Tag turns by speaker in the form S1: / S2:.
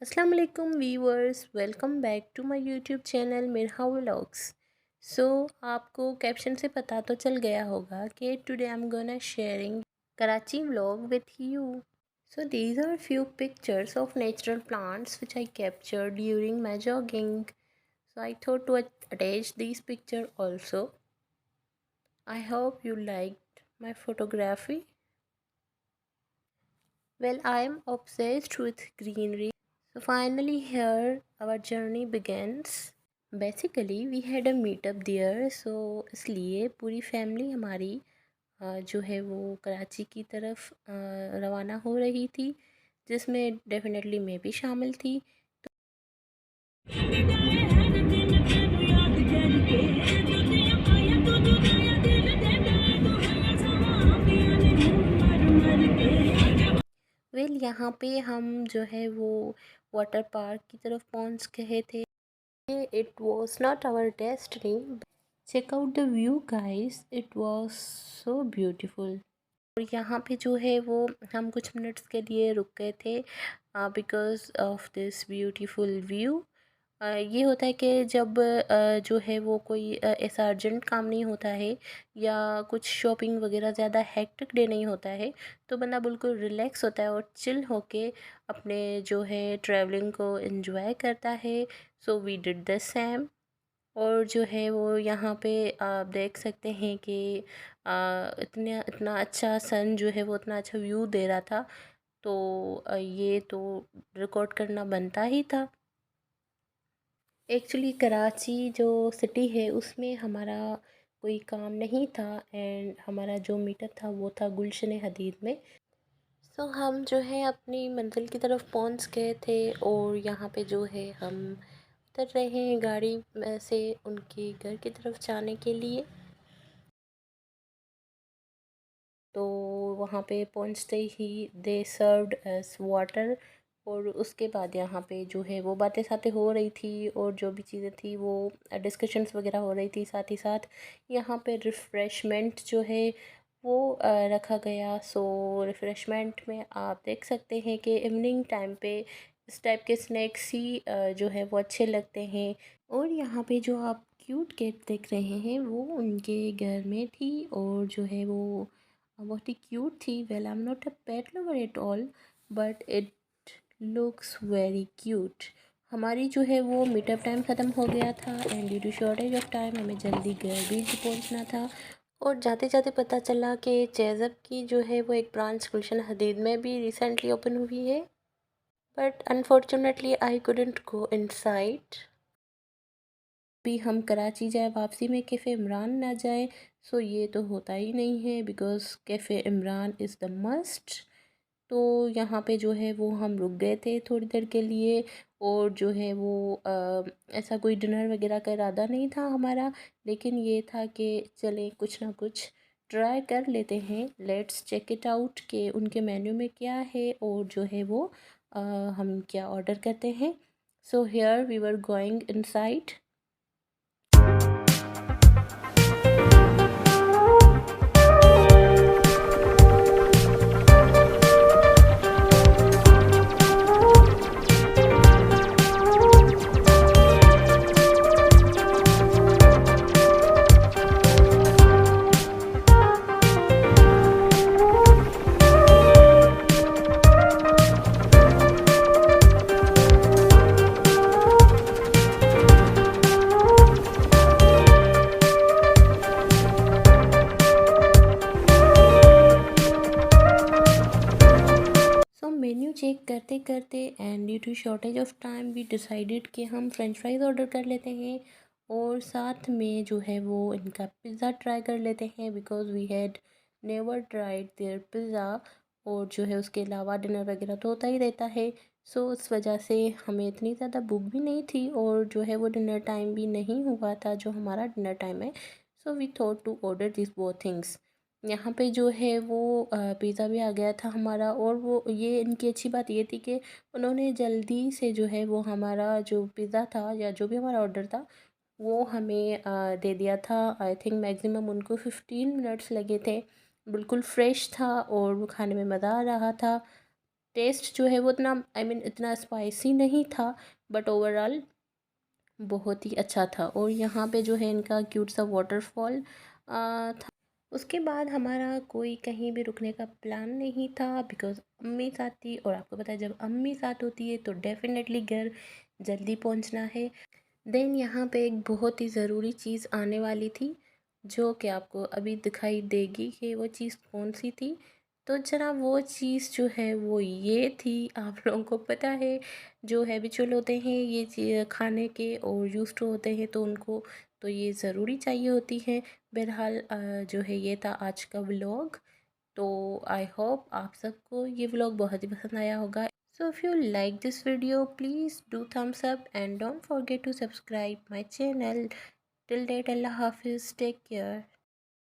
S1: अस्सलाम वालेकुम viewers, welcome back to my YouTube channel Mirha vlogs. So आपको कैप्शन से पता तो चल गया होगा कि today I am gonna sharing Karachi vlog with you. So these are few pictures of natural plants which I captured during my jogging. So I thought to attach these picture also. I hope you liked my photography. Well, I am obsessed with greenery. So finally here our journey begins. Basically we had a meetup there, so इसलिए पूरी family हमारी जो है वो कराची की तरफ रवाना हो रही थी, जिसमें डेफिनेटली मैं भी शामिल थी। वेल यहाँ पे हम जो है वो वाटर पार्क की तरफ पहुँच गए थे। It was not our destiny. Check out the view guys, it was so beautiful. और यहाँ पे जो है वो हम कुछ मिनट्स के लिए रुक गए थे because of this beautiful view. ये होता है कि जब जो है वो कोई ऐसा अर्जेंट काम नहीं होता है या कुछ शॉपिंग वगैरह ज़्यादा हेक्टिक डे नहीं होता है, तो बंदा बिल्कुल रिलैक्स होता है और चिल होके अपने जो है ट्रैवलिंग को एंजॉय करता है। So we did the same. और जो है वो यहाँ पे आप देख सकते हैं कि इतना इतना अच्छा सन जो है वो इतना अच्छा व्यू दे रहा था, तो ये तो रिकॉर्ड करना बनता ही था। एक्चुअली कराची जो सिटी है उसमें हमारा कोई काम नहीं था एंड हमारा जो मीटअप था वो था गुलशन हदीद में। सो हम जो है अपनी मंजिल की तरफ पहुंच गए थे और यहाँ पे जो है हम उतर रहे हैं गाड़ी में से उनके घर की तरफ जाने के लिए। तो वहाँ पे पहुँचते ही दे सर्व्ड एस वाटर, और उसके बाद यहाँ पे जो है वो बातें सातें हो रही थी और जो भी चीज़ें थी वो डिस्कशंस वगैरह हो रही थी। साथ ही साथ यहाँ पे रिफ़्रेशमेंट जो है वो रखा गया। सो रिफ़्रेशमेंट में आप देख सकते हैं कि इवनिंग टाइम पे इस टाइप के स्नैक्स ही जो है वो अच्छे लगते हैं। और यहाँ पे जो आप क्यूट कैट देख रहे हैं वो उनके घर में थी और जो है वो बहुत ही क्यूट थी। Well I am not a pet lover at all, but it looks very cute. हमारी जो है वो मीटअप टाइम ख़त्म हो गया था and due to shortage of time हमें जल्दी घर भी पहुंचना था। और जाते जाते पता चला कि चेज़अप की जो है वो एक ब्रांच गुलशन हदीद में भी रिसेंटली ओपन हुई है, but unfortunately I couldn't go inside. भी हम कराची जाए वापसी में कैफ़े इमरान ना जाए, सो ये तो होता ही नहीं है because cafe Imran is the must. तो यहाँ पे जो है वो हम रुक गए थे थोड़ी देर के लिए, और जो है वो ऐसा कोई डिनर वगैरह का इरादा नहीं था हमारा, लेकिन ये था कि चलें कुछ ना कुछ ट्राई कर लेते हैं। लेट्स चेक इट आउट कि उनके मेन्यू में क्या है और जो है वो हम क्या ऑर्डर करते हैं। So here we were going inside. So menu check करते करते and due to shortage of time we decided कि हम फ्रेंच फ्राइज़ ऑर्डर कर लेते हैं और साथ में जो है वो इनका पिज़्ज़ा ट्राई कर लेते हैं because we had never tried their pizza. और जो है उसके अलावा डिनर वगैरह तो होता ही रहता है। सो उस वजह से हमें इतनी ज़्यादा भूख भी नहीं थी और जो है वो डिनर टाइम भी नहीं हुआ था जो हमारा डिनर टाइम है। So we thought to order this both things. यहाँ पे जो है वो पिज़्ज़ा भी आ गया था हमारा, और वो ये इनकी अच्छी बात ये थी कि उन्होंने जल्दी से जो है वो हमारा जो पिज़्ज़ा था या जो भी हमारा ऑर्डर था वो हमें दे दिया था। आई थिंक मैक्सिमम उनको 15 मिनट्स लगे थे। बिल्कुल फ्रेश था और वो खाने में मज़ा आ रहा था। टेस्ट जो है वो उतना इतना स्पाइसी नहीं था, बट ओवरऑल बहुत ही अच्छा था। और यहाँ पे जो है इनका क्यूट सा वाटरफॉल था। उसके बाद हमारा कोई कहीं भी रुकने का प्लान नहीं था, बिकॉज़ अम्मी साथ थी, और आपको पता है जब अम्मी साथ होती है तो डेफ़िनेटली घर जल्दी पहुँचना है। देन यहाँ पे एक बहुत ही ज़रूरी चीज़ आने वाली थी, जो कि आपको अभी दिखाई देगी कि वो चीज़ कौन-सी थी। तो जनाब वो चीज़ जो है वो ये थी, आप लोगों को पता है जो हैबिचुअल होते हैं ये खाने के और यूज्ड टू होते हैं, तो उनको तो ये ज़रूरी चाहिए होती है। बहरहाल जो है ये था आज का व्लॉग। तो आई होप आप सबको ये व्लॉग बहुत ही पसंद आया होगा। So if you like this video, please do thumbs up and don't forget to subscribe my channel. Till date, Allah Hafiz, take care.